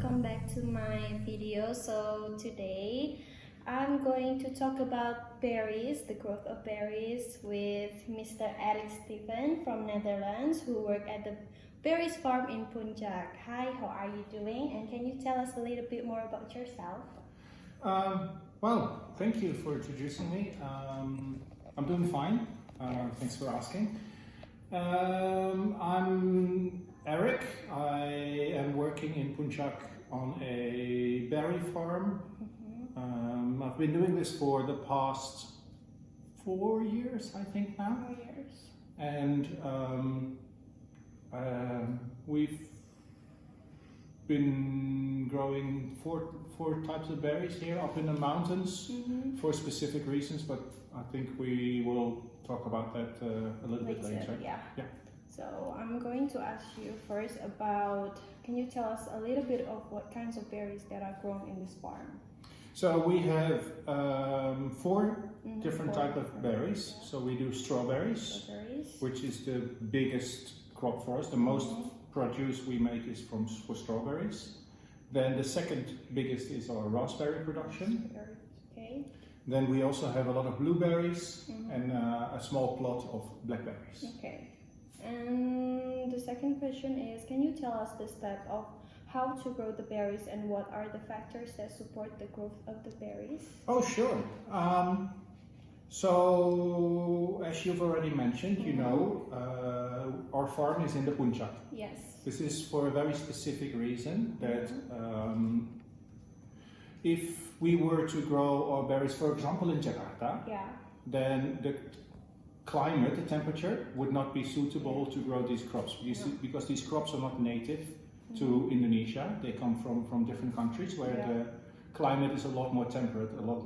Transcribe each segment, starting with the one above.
welcome back to my video. So today I'm going to talk about berries, the growth of berries, with Mr. Erik Stevens from Netherlands, who work at the berries farm in Puncak. Hi, how are you doing? And can you tell us a little bit more about yourself? Well, thank you for introducing me. I'm doing fine. Thanks for asking. I'm Erik. I am working in Puncak on a berry farm. I've been doing this for the past 4 years, I think now. 4 years. And we've been growing four types of berries here up in the mountains for specific reasons, but I think we will talk about that a little bit later. Yeah. So I'm going to ask you first about, can you tell us a little bit of what kinds of berries that are grown in this farm? So we have four different types of berries. So we do strawberries, which is the biggest crop for us. The most produce we make is for strawberries. Then the second biggest is our raspberry production. Okay. Then we also have a lot of blueberries and a small plot of blackberries. Okay. And the second question is, can you tell us the step of how to grow the berries and what are the factors that support the growth of the berries? Oh, sure. So, as you've already mentioned, you know, our farm is in the Puncak. Yes. This is for a very specific reason that if we were to grow our berries, for example, in Jakarta, then the climate, the temperature, would not be suitable to grow these crops because these crops are not native to Indonesia. They come from different countries where the climate is a lot more temperate, a lot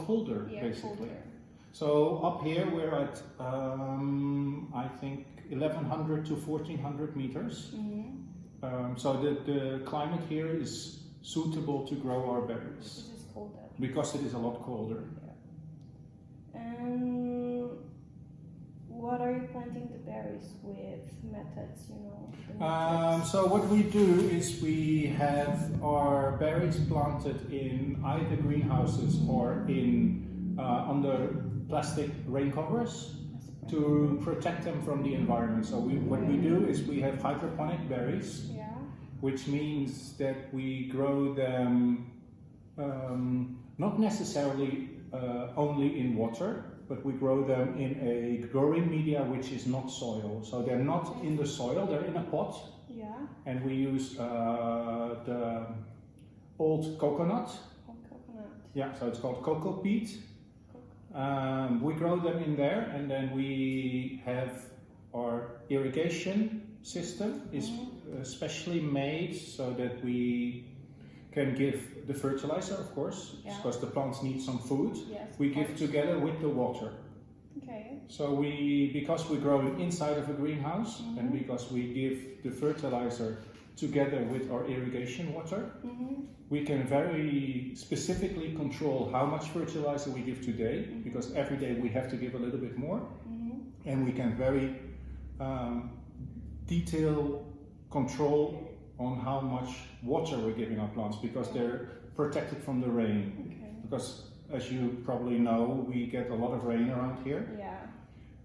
colder, basically. Colder. So up here we're at I think 1100 to 1400 meters. So the climate here is suitable to grow our berries. This is colder. Because it is a lot colder. And what are you planting the berries with methods, you know? So what we do is we have our berries planted in either greenhouses or in under plastic rain covers to protect them from the environment. So what we do is we have hydroponic berries, which means that we grow them not necessarily only in water, but we grow them in a growing media which is not soil. So they're not in the soil, they're in a pot. And we use the old coconut. Yeah, so it's called cocoa peat. We grow them in there, and then we have our irrigation system is specially made so that we can give the fertilizer, of course, because the plants need some food. We give together with the water. Okay. So because we grow inside of a greenhouse and because we give the fertilizer together with our irrigation water, we can very specifically control how much fertilizer we give today, because every day we have to give a little bit more, and we can very detailed control on how much water we're giving our plants, because they're protected from the rain. Because as you probably know, we get a lot of rain around here.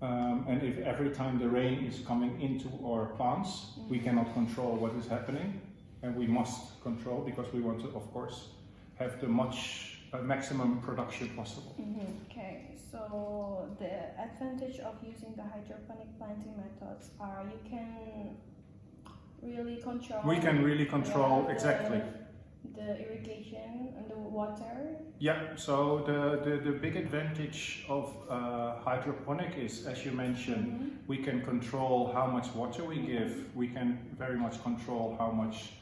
And if every time the rain is coming into our plants, we cannot control what is happening, and we must control because we want to, of course, have the maximum production possible. Okay, so the advantage of using the hydroponic planting methods are you can really control. We can really control exactly the irrigation and the water. Yeah. So the big advantage of hydroponic is, as you mentioned, we can control how much water we give. We can very much control how much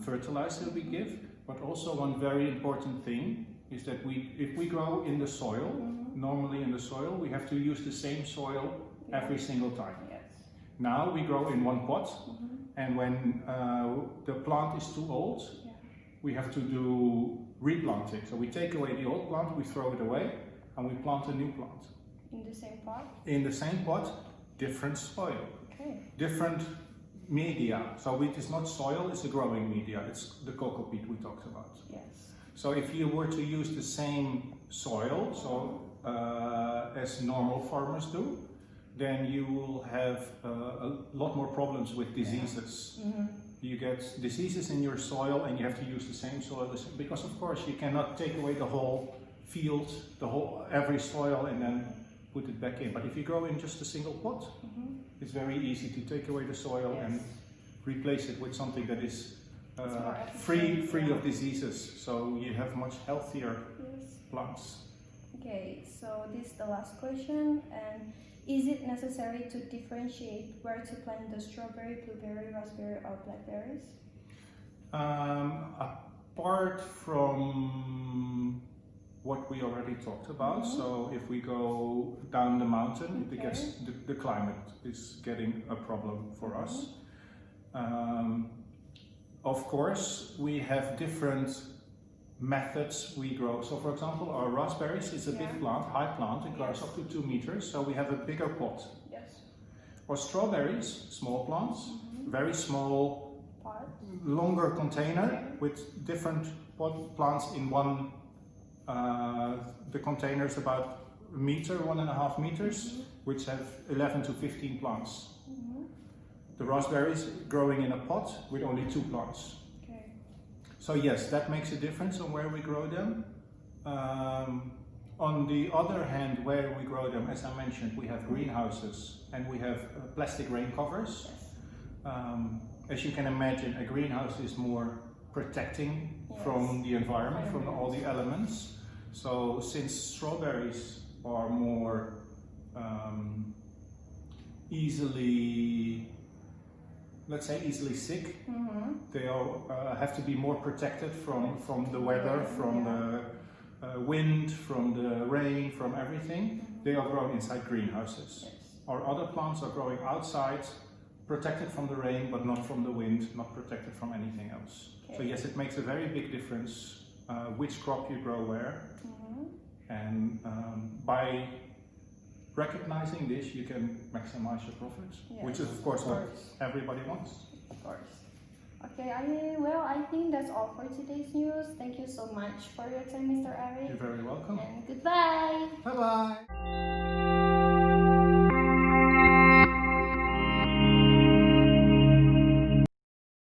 fertilizer we give. But also one very important thing is that if we grow in the soil, normally in the soil, we have to use the same soil every single time. Now we grow in one pot, and when the plant is too old, we have to do replanting. So we take away the old plant, we throw it away, and we plant a new plant. In the same pot? In the same pot, different soil. Okay. Different media. So it is not soil, it's a growing media. It's the cocoa peat we talked about. Yes. So if you were to use the same soil, as normal farmers do, then you will have a lot more problems with diseases. You get diseases in your soil and you have to use the same soil because of course you cannot take away the whole field, every soil and then put it back in. But if you grow in just a single pot, it's very easy to take away the soil and replace it with something that is free of diseases. So you have much healthier plants. Okay, so this is the last question. And is it necessary to differentiate where to plant the strawberry, blueberry, raspberry, or blackberries? Apart from what we already talked about, so if we go down the mountain, the climate is getting a problem for us. Of course, we have different methods we grow. So for example, our raspberries is a big plant, high plant, it grows up to 2 meters, so we have a bigger pot. Yes. Or strawberries, small plants, very small, Pot. longer container with different plants in one. The container is about a meter, 1.5 meters, which have 11 to 15 plants. The raspberries growing in a pot with only 2 plants. Okay. So yes, that makes a difference on where we grow them. On the other hand, where we grow them, as I mentioned, we have greenhouses and we have plastic rain covers. As you can imagine, a greenhouse is more protecting from the environment, from all the elements. So since strawberries are more easily, let's say, easily sick, they have to be more protected from the weather, from the wind, from the rain, from everything. They are grown inside greenhouses. Our other plants are growing outside, protected from the rain, but not from the wind, not protected from anything else. So yes, it makes a very big difference which crop you grow where. And by recognizing this, you can maximize your profits, which is of course what everybody wants. Of course. Okay, I think that's all for today's news. Thank you so much for your time, Mr. Erik. You're very welcome. And goodbye. Bye-bye.